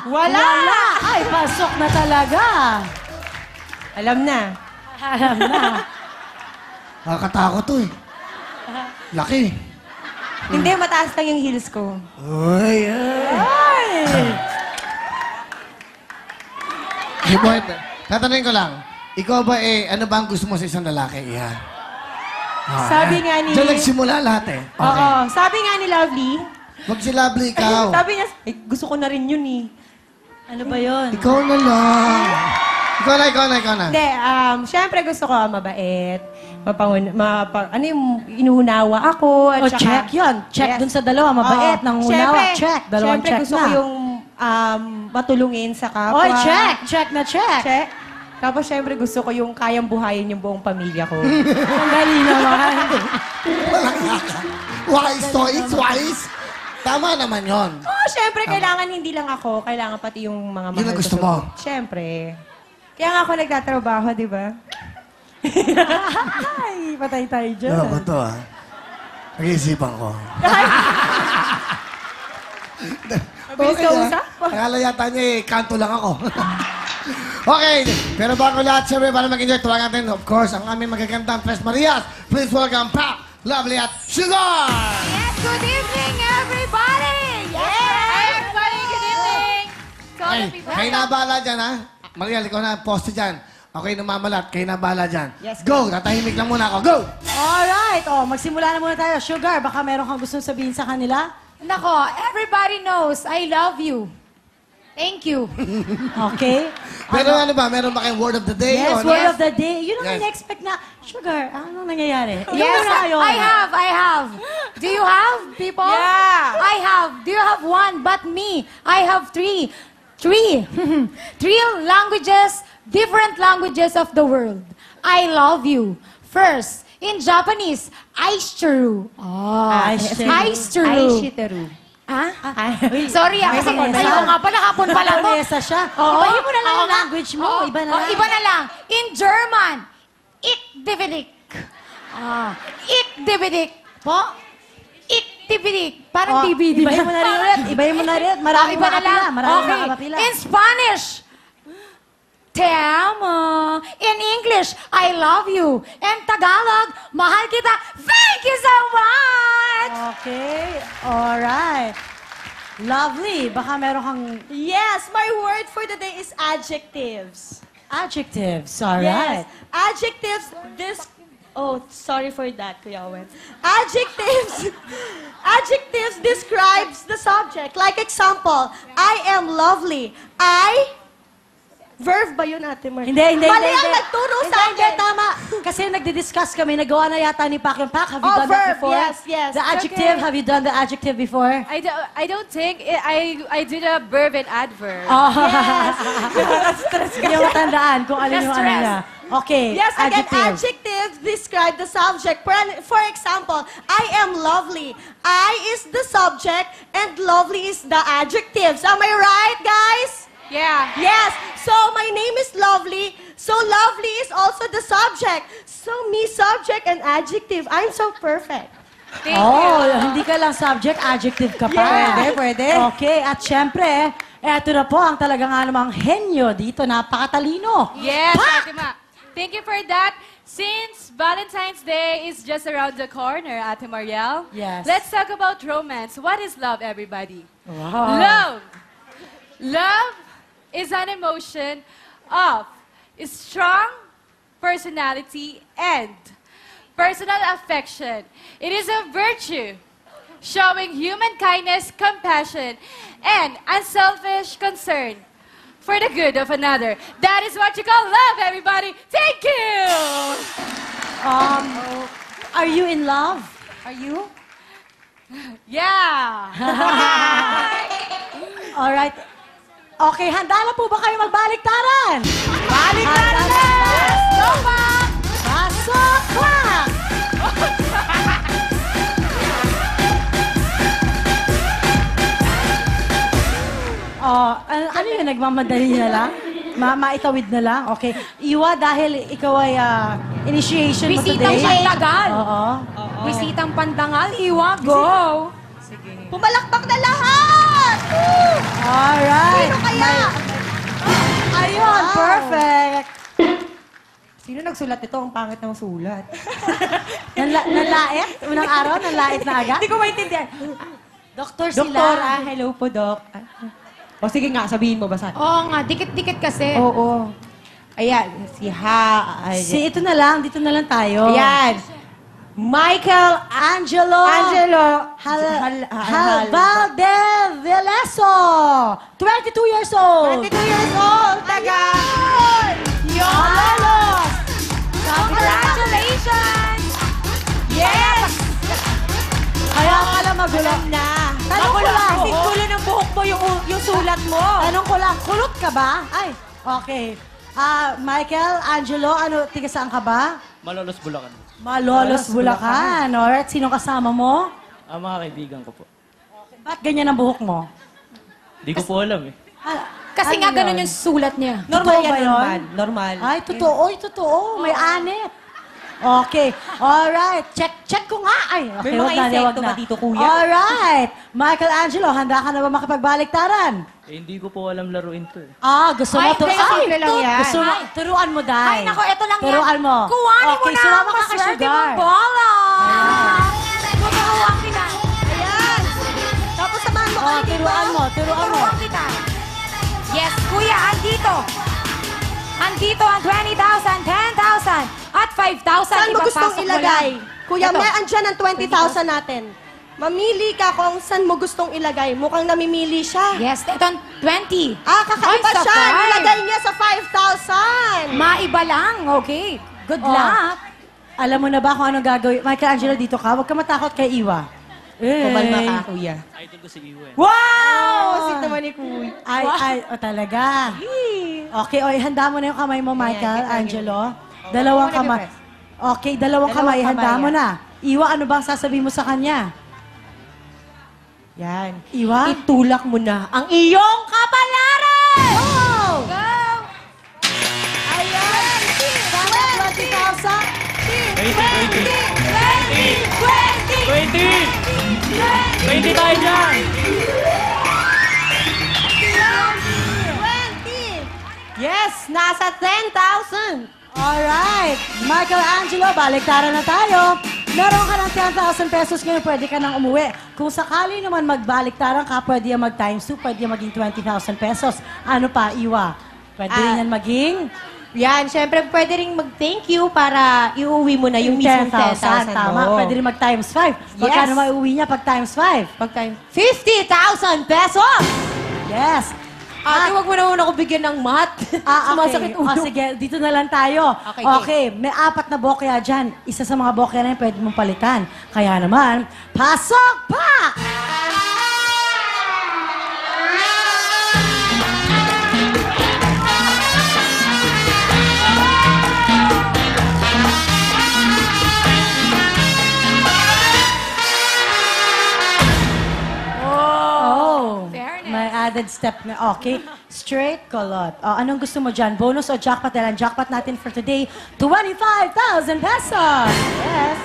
Wala! Ay, pasok na talaga. Alam na. Alam na. Nakakatakot to eh. Laki. Hindi, mataas lang yung heels ko. Uy, Ay! Hey, boy, tatanungin ko lang. Ikaw ba ano ba ang gusto mo sa isang lalaki? Yan. Sabi nga ni... Diyan nagsimula lahat eh. Okay. Oo, sabi nga ni Lovely. Wag si Lovely, ikaw. Sabi niya, gusto ko na rin yun eh. Ano ba yun? Ikaw na lang. Ikaw na. Hindi, syempre gusto ko mabait. Ano yung inuunawa ako. At O, check yun. Check dun sa dalawa. Mabait, nangunawa. Check. Dalawang check gusto na. ko yung matulungin sa kapwa. Oy, check. Check na check. Check. Tapos syempre gusto ko yung kayang buhayin yung buong pamilya ko. Ang dali naman. Walang yaka. Wise to, it's wise. Tama naman yon. Oo, syempre kailangan hindi lang ako, kailangan pati yung mga mahal Yun ang ko gusto sa- mo. Syempre. Kaya nga ako nagtatrabaho, di ba? Ay, patay tayo dyan. Ano ba to ah? Pag-iisipan ko. Mabilis ka usap? Akala yata niya eh, kanto lang ako. Okay, pero bago lahat, siyempre, para mag-enjoy, tuwagan natin, of course, ang aming magagandang Tres Marias. Please welcome Pap, Lovely at Sugar! Yes, good evening, everybody! Yes! Everybody, good evening! So, Ay, kayo na bahala dyan, ha? Mariel, ikaw na poste dyan. Okay, namamalat, kayo na bahala dyan. Yes, Go! Tatahimik lang muna ako. Go! Alright. Oh, magsimula na muna tayo. Sugar, baka meron kang gustong sabihin sa kanila? Nako, everybody knows I love you. Thank you. Okay? Pero ano ba, meron ba kayong word of the day? Yes, o ano? word of the day. Yun ang Yes. in-expect na, Sugar, anong nangyayari? Ikaw Yes, muna ngayon. I have. Do you have, people? Yeah. I have. Do you have one? But me, I have three. Three. Three languages, different languages of the world. I love you. First, in Japanese, aishiteru. Aishiteru. Aishiteru. Aishiteru. Ah? Sorry, kasi Japanese. kayo nga pala, kapon pala mo. Japanesa siya. Oo. Ibahin mo na lang Oo yung nga. language mo. Oo. Iba na Oo, lang. iba na lang. In German, ik dividik. Ik dividik. Po? Ik dividik. Parang DVD. Ibahin mo na rin ulit. Ibahin mo na rin. Maraming iba na lang. makapila. Maraming Okay. makapila. In Spanish, te amo. In English, I love you. In Tagalog, mahal kita. Thank you so much! Okay. Alright. Lovely. Baka meron kang Yes, my word for the day is adjectives. adjectives. Alright. Yes, adjectives, Oh, sorry for that, Kuya Owen. Adjectives describes the subject. Like example, I am lovely. Verb ba yun, Ate Mar? Hindi. Mali ang nagturo sa Hindi, akin. tama. Kasi nagdi-discuss kami. Nagawa na yata ni Pak yung Pak. Have you Oh, done that verb. before? Yes. The adjective, okay. have you done the adjective before? I don't think I did a verb and adverb. Oh. Hindi mo matandaan kung alin yung ano Stress. niya. Okay, Yes, again, adjective. adjectives describe the subject. For example, I am lovely. I is the subject and lovely is the adjectives. Am I right, guys? Yeah. Yes. So, my name is Lovely. So, lovely is also the subject. So, me, subject, and adjective. I'm so perfect. Thank Oh, you. hindi ka lang subject, adjective ka pa. Yeah. Pwede. Okay, at syempre, eto na po ang talaga nga namang henyo dito. Napakatalino. Yes, Pak! Ate Ma. Thank you for that. Since Valentine's Day is just around the corner, Ate Mariel, Yes. let's talk about romance. What is love, everybody? Wow. Love. Love is an emotion of strong personality and personal affection. It is a virtue showing human kindness, compassion, and unselfish concern for the good of another. That is what you call love, everybody. Thank you! Are you in love? Are you? Yeah! Alright. Okay, handa na po ba kayo magbaliktaran? Baliktaran na! Go back! Pasok back! Oh, ano yun? Nagmamadali na lang? Maitawid na lang? Okay. Iwa, dahil ikaw ay initiation mo Bisitang today. pandagal. Oo. Bisitang pandangal, iwa, go! Pumalakpak na lahat! Alright. Sino kaya? Perfect! Sino nagsulat ito? Ang pangit ng sulat. Nanlait? Unang araw, nanlait na agad? Hindi ko maintindihan. Doktor sila. Doktora, hello po, Doc. O sige nga, sabihin mo basa. Oo nga, dikit-dikit kasi. Oo. Ayan, si Ito na lang, dito na lang tayo. Ayan. Michael Angelo. Valdeveleso. 22 years old. 22 years old, taga. Malolos. Congratulations! Yes! Kaya pala magulat na. Tanong ko lang. Kasi tulo ng buhok mo yung sulat mo. Tanong ko lang, kulot ka ba? Ay, okay. Michael, Angelo, tiga saan ka ba? Malolos Bulacan. Malolos, Bulacan. Alright, sino kasama mo? Mga kaibigan ko po. Ba't ganyan ang buhok mo? Di ko po alam eh. Kasi Ano nga yun? ganun yung sulat niya. Normal Totoo yan ba yun? naman. Normal. Ay, totoo. Totoo. May anit. Okay. Alright. Check ko nga. Ay, okay. May mga wag na, insekto wag na. ba dito, kuya? Alright. Michelangelo, handa ka na ba makipagbaliktaran? Hindi ko po alam laruin to eh. Gusto mo Ay, to? hindi, simple lang yan. Gusto mo? Turuan mo, Day. Ay, nako, eto lang yan. Turuan mo. Kuhanin mo Okay, na sumama ang ka kay maswerte Sugar. mong bola. Tuturuan kita. Ayan. Tapos samahan mo kami dito. Turuan mo. Tuturuan kita. Yes, kuya, andito. Andito ang 20,000, 10,000, at 5,000. Saan mo gustong Ipapasok mo ilagay? lang. Kuya, Ito. may andyan ang 20,000 natin. Mamili ka kung saan mo gustong ilagay. Mukhang namimili siya. Yes, ito ang 20. Kakaiba Ay, sa siya. five. Nilagay niya sa 5,000. Maiba lang, okay. Good Oh. luck. Alam mo na ba kung anong gagawin? Michelangelo, dito ka. Huwag ka matakot kay Iwa. Kumalma ka, kuya. Idol ko si Iwe. Wow! Sweet naman ni kuya. Talaga. Okay, handa mo na yung kamay mo, Michael, Ayan, Angelo. Dalawang Ako muna, kamay. Okay, dalawang kamay. Handa mo na. Iwa, ano ba ang sasabihin mo sa kanya? Yan. Iwa? Itulak mo na ang iyong kapalaran! Oh! Go! Ayan! Sana 20,000. 20 tayo dyan! 20. Yes! Nasa 10,000! Alright. Michelangelo, baliktaran na tayo. Meron ka ng 10,000 pesos ngayon, pwede ka nang umuwi. Kung sakali naman magbaliktaran ka, pwede yan mag-times 2, pwede yan maging 20,000 pesos. Ano pa, Iwa? Pwede rin yan maging Yan, syempre pwede rin mag-thank you para iuwi mo na yung mismong 10,000 Tama, mo. pwede rin mag-times 5. Pagkano maiuwi niya pag times 5? Pag time, 50,000 pesos! Yes. Ate, wag mo na muna ako bigyan ng mat. Sumasakit ulo. Sige, dito na lang tayo. Okay, Okay, may 4 na bokya dyan. Isa sa mga bokya na yun, pwede mong palitan. Kaya naman, pasok pa! Oh, Fairness. may added step na. Okay, straight kulot. Anong gusto mo dyan? Bonus o jackpot? Dahil ang jackpot natin for today, 25,000 pesos! Yes.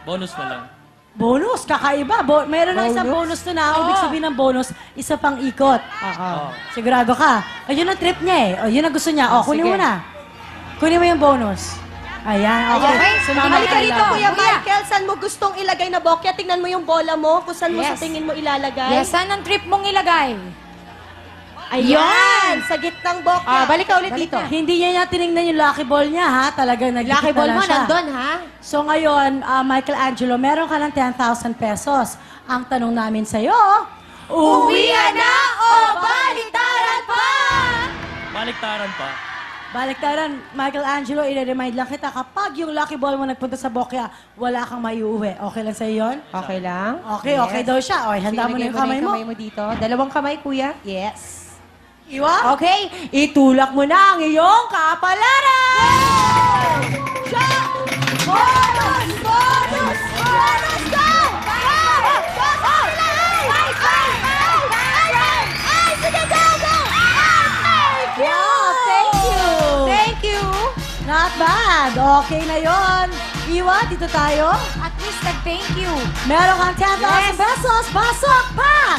Bonus na lang. Bonus, kakaiba. Mayroon na isang bonus to na. Ibig sabihin ng bonus, isa pang ikot. Sigurado ka. Yun ang trip niya eh. Yun ang gusto niya. Kunin mo na. Kunin mo yung bonus. Ayan, okay. Okay, Sumama halika ka rito, lang. Kuya Michael. Saan mo gustong ilagay na bokya? Tingnan mo yung bola mo, kung saan mo sa Yes. tingin mo ilalagay. Yes, saan ang trip mong ilagay? Ayan! Sa gitnang bokya. Balik ka ulit dito. Hindi niya tinignan yung lucky ball niya, ha? Talagang nagdikit Lucky na ball lang mo, siya. nandun, ha? So ngayon, Michelangelo, meron ka ng 10,000 pesos. Ang tanong namin sa'yo, Uwian na o baliktaran pa? Baliktaran pa. baliktaran, Michelangelo, i-remind lang kita, kapag yung lucky ball mo nagpunta sa bokya, wala kang maiuwi. Okay lang sa'yo yun? Okay lang. Okay, okay daw siya. Okay, handa mo na yung kamay mo. dito. Dalawang kamay, kuya. Yes. Iwa? Okay, itulak mo na ang iyong kapalaran! Bonus! Bonus! Bonus! Go! Sige, go! Go! Thank you! Thank you! Thank you! Not bad. Okay na yon. Iwa, dito tayo. At least nag-thank you. Meron kang 10,000 pesos. Pasok pa!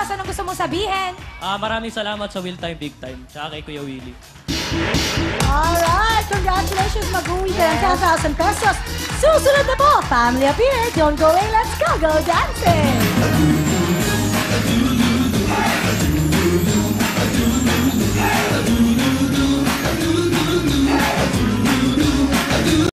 Carlos, anong gusto mong sabihin? Maraming salamat sa Will Time Big Time. Tsaka kay Kuya Willie. Alright, congratulations, mag-uwi ka ng 10,000 pesos. Susunod na po, Family Appear. Don't go away, let's go dancing!